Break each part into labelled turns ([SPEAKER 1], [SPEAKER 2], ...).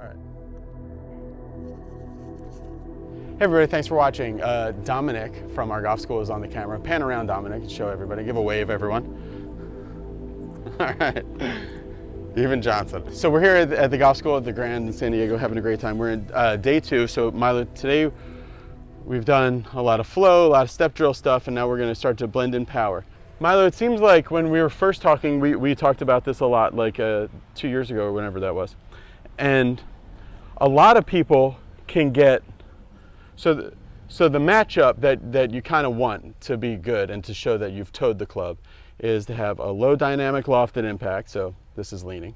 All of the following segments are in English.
[SPEAKER 1] All right. Hey everybody, thanks for watching. Dominic from our golf school is on the camera. Pan around, Dominic, and show everybody. Give a wave, everyone. All right. Even Johnson. So we're here at the golf school at the Grand in San Diego, having a great time. We're in day 2. So Milo, today we've done a lot of flow, a lot of step drill stuff, and now we're going to start to blend in power. Milo, it seems like when we were first talking, we talked about this a lot, like 2 years ago or whenever that was. And a lot of people can get, so the matchup that you kind of want to be good and to show that you've towed the club is to have a low dynamic lofted impact, so this is leaning,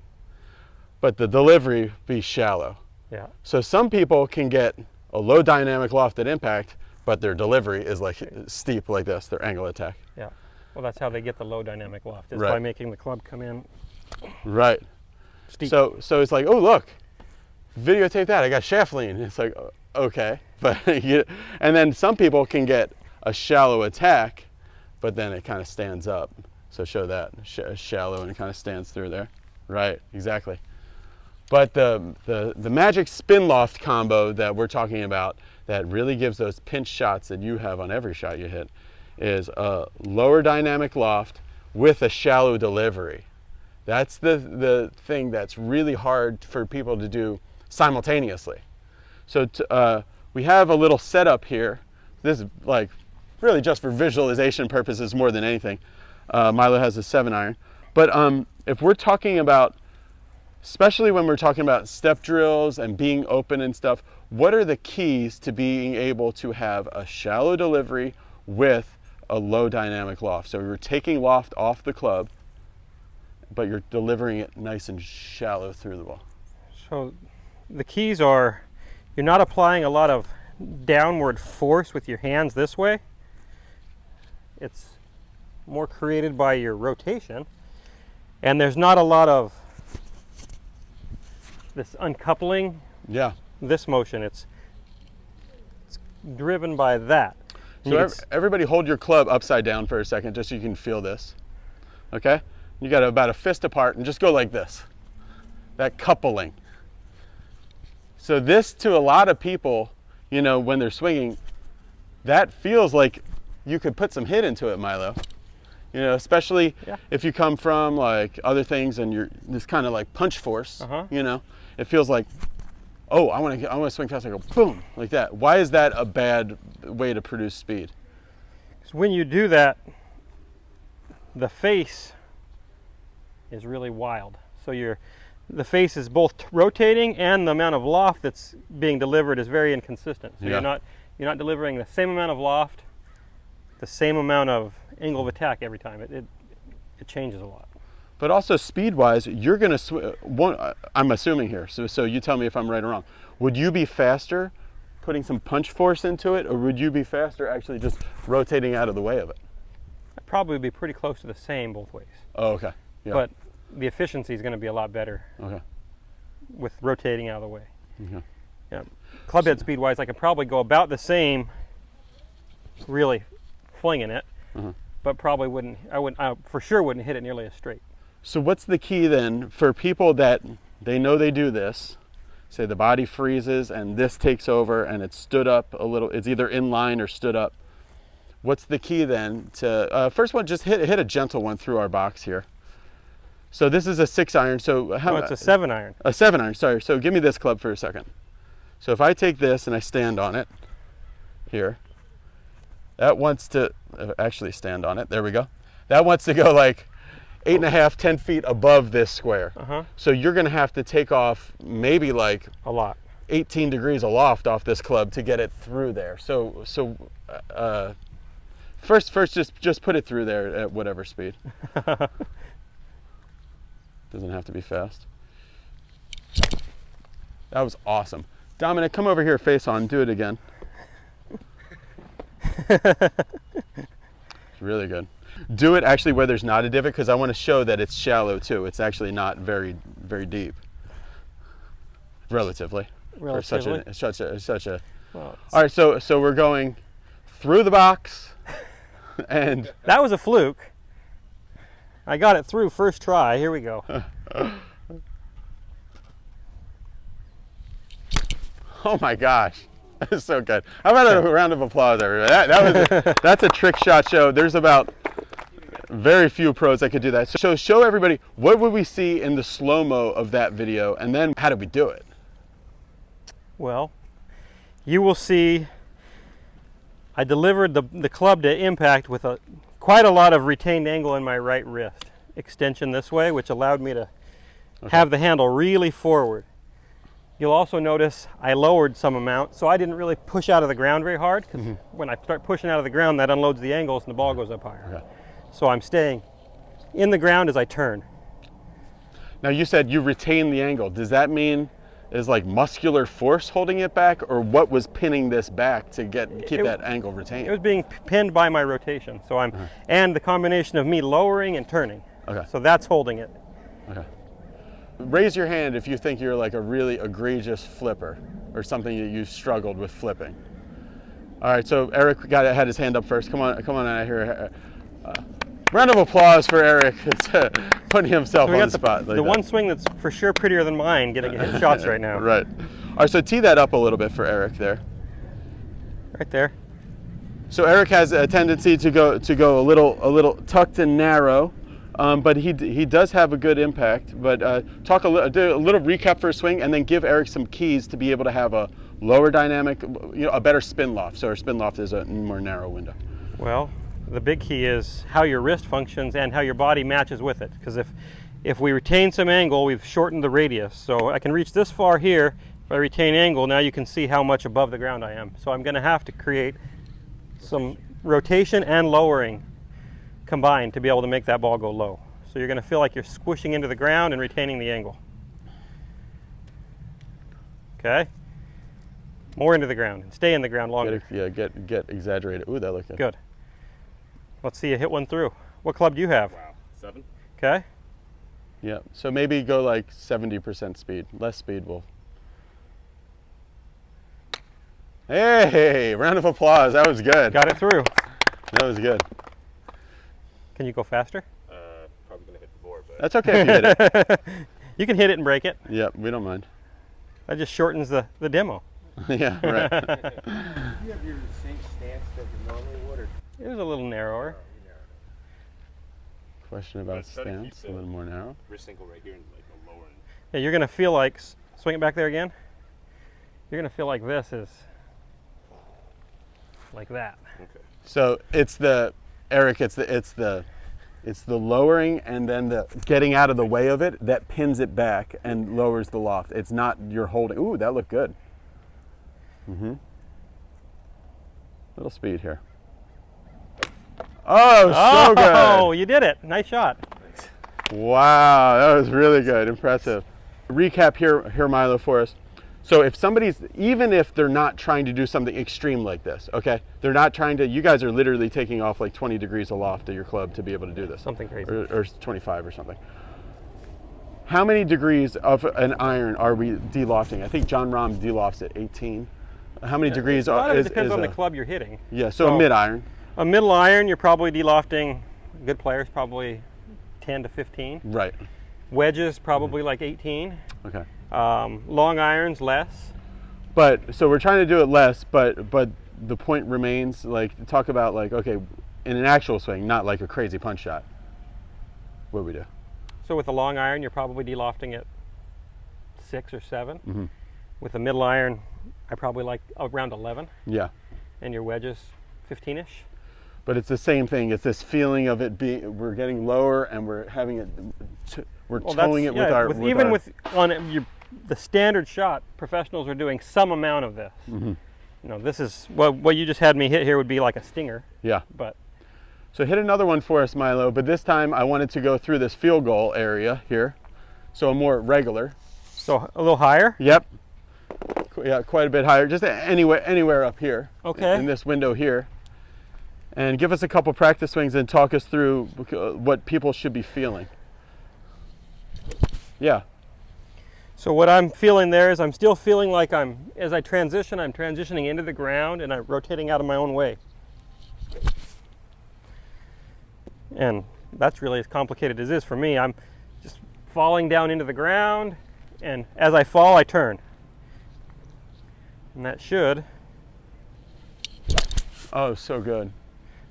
[SPEAKER 1] but the delivery be shallow.
[SPEAKER 2] Yeah.
[SPEAKER 1] So some people can get a low dynamic lofted impact, but their delivery is like steep like this, their angle attack.
[SPEAKER 2] Yeah. Well, that's how they get the low dynamic loft, is
[SPEAKER 1] Right.
[SPEAKER 2] by making the club come in
[SPEAKER 1] Right.
[SPEAKER 2] steep.
[SPEAKER 1] So it's like, oh look, videotape that, I got shaft lean. It's like, okay, but and then some people can get a shallow attack, but then it kind of stands up. So show that, shallow, and it kind of stands through there. Right, exactly. But the magic spin loft combo that we're talking about that really gives those pinch shots that you have on every shot you hit is a lower dynamic loft with a shallow delivery. That's the thing that's really hard for people to do simultaneously. So we have a little setup here. This is like really just for visualization purposes more than anything. Milo has a 7-iron. But if we're talking about, especially when we're talking about step drills and being open and stuff, what are the keys to being able to have a shallow delivery with a low dynamic loft? So we're taking loft off the club, but you're delivering it nice and shallow through the ball.
[SPEAKER 2] So the keys are, you're not applying a lot of downward force with your hands this way. It's more created by your rotation. And there's not a lot of this uncoupling.
[SPEAKER 1] Yeah.
[SPEAKER 2] This motion, it's driven by that.
[SPEAKER 1] So everybody hold your club upside down for a second just so you can feel this. Okay? You got about a fist apart and just go like this. That coupling. So this, to a lot of people, you know, when they're swinging, that feels like you could put some hit into it, Milo. You know, especially if you come from like other things and you're this kind of like punch force, you know, it feels like, oh, I want to swing fast. I go boom, like that. Why is that a bad way to produce speed?
[SPEAKER 2] So when you do that, the face is really wild. So the face is both rotating, and the amount of loft that's being delivered is very inconsistent. So you're not delivering the same amount of loft, the same amount of angle of attack every time. It changes a lot.
[SPEAKER 1] But also speed-wise, you're going to I'm assuming here, so you tell me if I'm right or wrong. Would you be faster putting some punch force into it, or would you be faster actually just rotating out of the way of it?
[SPEAKER 2] I'd probably be pretty close to the same both ways.
[SPEAKER 1] Oh, okay. Yeah.
[SPEAKER 2] But the efficiency is going to be a lot better with rotating out of the way.
[SPEAKER 1] Okay.
[SPEAKER 2] Yeah. Club head speed-wise, I could probably go about the same, really flinging it, but probably I for sure wouldn't hit it nearly as straight.
[SPEAKER 1] So what's the key then for people that they know they do this, say the body freezes and this takes over and it's stood up a little, it's either in line or stood up. What's the key then to, first one, just hit a gentle one through our box here. So this is a 6-iron, so
[SPEAKER 2] it's a 7-iron.
[SPEAKER 1] A 7-iron, sorry. So give me this club for a second. So if I take this and I stand on it here, that wants to actually stand on it. There we go. That wants to go like 8.5, 10 feet above this square. So you're going to have to take off maybe like
[SPEAKER 2] a lot,
[SPEAKER 1] 18 degrees aloft off this club to get it through there. So first just put it through there at whatever speed. Doesn't have to be fast. That was awesome. Dominic, come over here face on. Do it again. It's really good. Do it actually where there's not a divot, because I want to show that it's shallow too. It's actually not very, very deep. Relatively. For such a.
[SPEAKER 2] Well,
[SPEAKER 1] all right, so we're going through the box, and
[SPEAKER 2] that was a fluke. I got it through first try. Here we go.
[SPEAKER 1] Oh my gosh. That's so good. How about a round of applause, everybody? That's a trick shot show. There's about very few pros that could do that. So show everybody, what would we see in the slow-mo of that video, and then how did we do it?
[SPEAKER 2] Well, you will see I delivered the club to impact with quite a lot of retained angle in my right wrist. Extension this way, which allowed me to have the handle really forward. You'll also notice I lowered some amount, so I didn't really push out of the ground very hard, because when I start pushing out of the ground, that unloads the angles and the ball goes up higher.
[SPEAKER 1] Okay.
[SPEAKER 2] So I'm staying in the ground as I turn.
[SPEAKER 1] Now you said you retain the angle. Does that mean is like muscular force holding it back, or what was pinning this back to keep that angle retained?
[SPEAKER 2] It was being pinned by my rotation. So and the combination of me lowering and turning.
[SPEAKER 1] Okay.
[SPEAKER 2] So that's holding it.
[SPEAKER 1] Okay. Raise your hand if you think you're like a really egregious flipper or something that you struggled with flipping. All right, so Eric had his hand up first. Come on out here. Round of applause for Eric putting himself on the spot.
[SPEAKER 2] The one swing that's for sure prettier than mine getting hit shots right now.
[SPEAKER 1] Right. All right, so tee that up a little bit for Eric there.
[SPEAKER 2] Right there.
[SPEAKER 1] So Eric has a tendency to go a little tucked and narrow. But he does have a good impact. But do a little recap for a swing, and then give Eric some keys to be able to have a lower dynamic, a better spin loft. So our spin loft is a more narrow window.
[SPEAKER 2] Well, the big key is how your wrist functions and how your body matches with it. Because if we retain some angle, we've shortened the radius. So I can reach this far here. If I retain angle, now you can see how much above the ground I am. So I'm going to have to create some rotation and lowering combined to be able to make that ball go low. So you're going to feel like you're squishing into the ground and retaining the angle. Okay? More into the ground and stay in the ground longer.
[SPEAKER 1] Get exaggerated. Ooh, that looked good.
[SPEAKER 2] Good. Let's see you hit one through. What club do you have?
[SPEAKER 3] Wow, 7.
[SPEAKER 2] Okay.
[SPEAKER 1] Yeah, so maybe go like 70% speed. Less speed will. Hey, round of applause. That was good.
[SPEAKER 2] Got it through.
[SPEAKER 1] That was good.
[SPEAKER 2] Can you go faster?
[SPEAKER 3] Probably gonna hit the board, but
[SPEAKER 1] That's okay if you hit it.
[SPEAKER 2] You can hit it and break it.
[SPEAKER 1] Yep, we don't mind.
[SPEAKER 2] That just shortens the demo.
[SPEAKER 1] Yeah, right.
[SPEAKER 3] do you have your same stance that you normally would, or
[SPEAKER 2] It was a little narrower.
[SPEAKER 1] Question about
[SPEAKER 3] Try to keep
[SPEAKER 1] stance, a little more narrow.
[SPEAKER 3] wrist ankle right here and like the lower end?
[SPEAKER 2] Yeah, you're going to feel like, swing it back there again. You're going to feel like this is like that.
[SPEAKER 3] Okay.
[SPEAKER 1] So it's Eric, it's the lowering and then the getting out of the way of it that pins it back and lowers the loft. It's not you're holding. Ooh, that looked good. Little speed here. Oh, so good.
[SPEAKER 2] Oh, you did it. Nice shot.
[SPEAKER 1] Wow, that was really good. Impressive. Recap here, Milo, for us. So if somebody's, even if they're not trying to do something extreme like this, okay? They're not trying to, you guys are literally taking off like 20 degrees aloft at your club to be able to do this.
[SPEAKER 2] Something crazy.
[SPEAKER 1] Or 25 or something. How many degrees of an iron are we delofting? I think John Rahm delofts at 18. How many degrees
[SPEAKER 2] A lot of
[SPEAKER 1] are,
[SPEAKER 2] it depends on the club you're hitting.
[SPEAKER 1] Yeah, so a mid-iron.
[SPEAKER 2] A middle iron, you're probably delofting, good players, probably 10 to 15.
[SPEAKER 1] Right.
[SPEAKER 2] Wedges, probably like 18.
[SPEAKER 1] Okay.
[SPEAKER 2] Long irons, less.
[SPEAKER 1] But so we're trying to do it less, but the point remains, like, talk about like, okay, in an actual swing, not like a crazy punch shot. What do we do?
[SPEAKER 2] So with a long iron, you're probably delofting at 6 or 7. With a middle iron, I probably like around 11.
[SPEAKER 1] Yeah.
[SPEAKER 2] And your wedges, 15-ish.
[SPEAKER 1] But it's the same thing. It's this feeling of it being, we're getting lower and we're having it, we're towing it with our.
[SPEAKER 2] The standard shot, professionals are doing some amount of this. You know, this is what you just had me hit here would be like a stinger.
[SPEAKER 1] Yeah.
[SPEAKER 2] But
[SPEAKER 1] so hit another one for us, Milo. But this time I wanted to go through this field goal area here, so a more regular.
[SPEAKER 2] So a little higher.
[SPEAKER 1] Yep. Yeah, quite a bit higher. Just anywhere up here.
[SPEAKER 2] Okay.
[SPEAKER 1] In this window here. And give us a couple practice swings and talk us through what people should be feeling. Yeah.
[SPEAKER 2] So what I'm feeling there is I'm still feeling like as I transition, I'm transitioning into the ground and I'm rotating out of my own way. And that's really as complicated as it is for me. I'm just falling down into the ground, and as I fall, I turn. And that should
[SPEAKER 1] Oh, so good.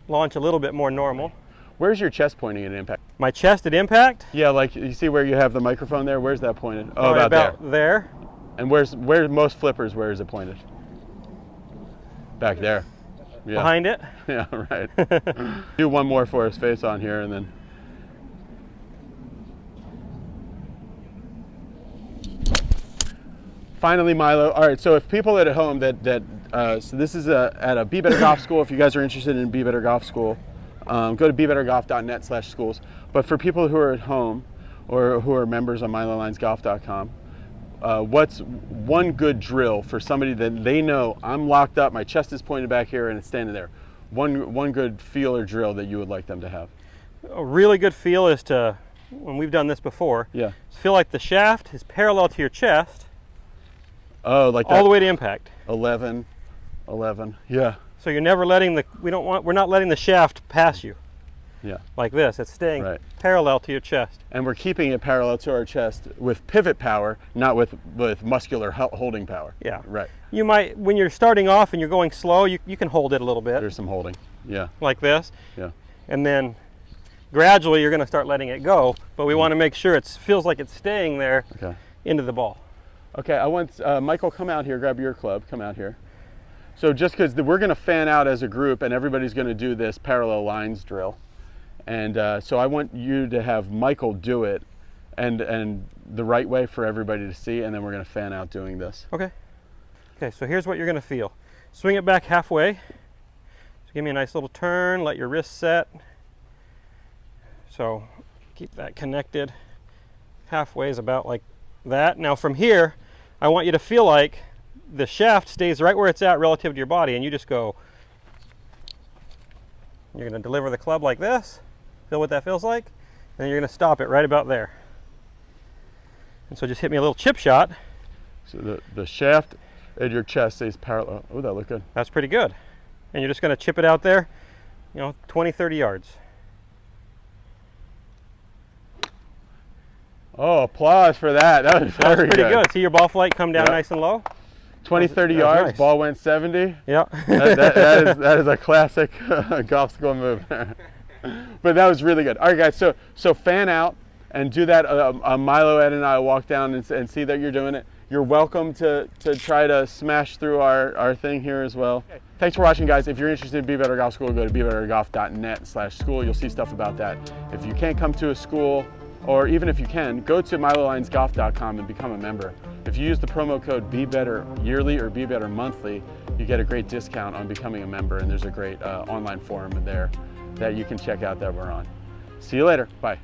[SPEAKER 2] launch a little bit more normal.
[SPEAKER 1] Where's your chest pointing at impact?
[SPEAKER 2] My chest at impact?
[SPEAKER 1] Yeah, like you see where you have the microphone there? Where's that pointed? Oh,
[SPEAKER 2] Probably
[SPEAKER 1] about there.
[SPEAKER 2] there.
[SPEAKER 1] And where's most flippers, where is it pointed? Back there. Yeah.
[SPEAKER 2] Behind it.
[SPEAKER 1] Yeah, right. Do one more for us, face on here, and then. Finally, Milo. All right, so if people at home so this is at a Be Better Golf School. If you guys are interested in Be Better Golf School, go to bebettergolf.net/schools. But for people who are at home or who are members on MiloLinesGolf.com, what's one good drill for somebody that they know I'm locked up, my chest is pointed back here, and it's standing there? One good feel or drill that you would like them to have?
[SPEAKER 2] A really good feel is to, when we've done this before,
[SPEAKER 1] Yeah.
[SPEAKER 2] feel like the shaft is parallel to your chest.
[SPEAKER 1] Oh, like that.
[SPEAKER 2] All the way to impact.
[SPEAKER 1] 11. Yeah.
[SPEAKER 2] So you're never letting we're not letting the shaft pass you.
[SPEAKER 1] Yeah.
[SPEAKER 2] Like this. It's staying
[SPEAKER 1] Right.
[SPEAKER 2] parallel to your chest.
[SPEAKER 1] And we're keeping it parallel to our chest with pivot power, not with muscular holding power.
[SPEAKER 2] Yeah.
[SPEAKER 1] Right.
[SPEAKER 2] You might, when you're starting off and you're going slow, you can hold it a little bit.
[SPEAKER 1] There's some holding. Yeah.
[SPEAKER 2] Like this.
[SPEAKER 1] Yeah.
[SPEAKER 2] And then gradually you're going to start letting it go, but we want to make sure it feels like it's staying there
[SPEAKER 1] Okay.
[SPEAKER 2] into the ball.
[SPEAKER 1] Okay, I want Michael, come out here, grab your club, come out here. So just because we're going to fan out as a group and everybody's going to do this parallel lines drill. And so I want you to have Michael do it and the right way for everybody to see, and then we're going to fan out doing this.
[SPEAKER 2] Okay. Okay, so here's what you're going to feel. Swing it back halfway. So give me a nice little turn, let your wrist set. So keep that connected. Halfway is about like that. Now from here, I want you to feel like the shaft stays right where it's at relative to your body, and you just go. You're going to deliver the club like this. Feel what that feels like? And then you're going to stop it right about there. And so just hit me a little chip shot.
[SPEAKER 1] So the shaft at your chest stays parallel. Oh, that looked good.
[SPEAKER 2] That's pretty good. And you're just going to chip it out there, 20, 30 yards.
[SPEAKER 1] Oh, applause for that. That was
[SPEAKER 2] That's
[SPEAKER 1] very
[SPEAKER 2] pretty good. See your ball flight come down
[SPEAKER 1] Yep.
[SPEAKER 2] nice and low?
[SPEAKER 1] 20, 30
[SPEAKER 2] That was
[SPEAKER 1] yards,
[SPEAKER 2] nice.
[SPEAKER 1] ball went 70.
[SPEAKER 2] Yeah.
[SPEAKER 1] that is a classic golf school move. But that was really good. All right, guys, so fan out and do that. Milo, Ed, and I will walk down and see that you're doing it. You're welcome to try to smash through our thing here as well. Okay. Thanks for watching, guys. If you're interested in Be Better Golf School, go to bebettergolf.net/school. You'll see stuff about that. If you can't come to a school, or even if you can, go to MiloLinesGolf.com and become a member. If you use the promo code BeBetterYearly or BeBetterMonthly, you get a great discount on becoming a member, and there's a great online forum in there that you can check out that we're on. See you later. Bye.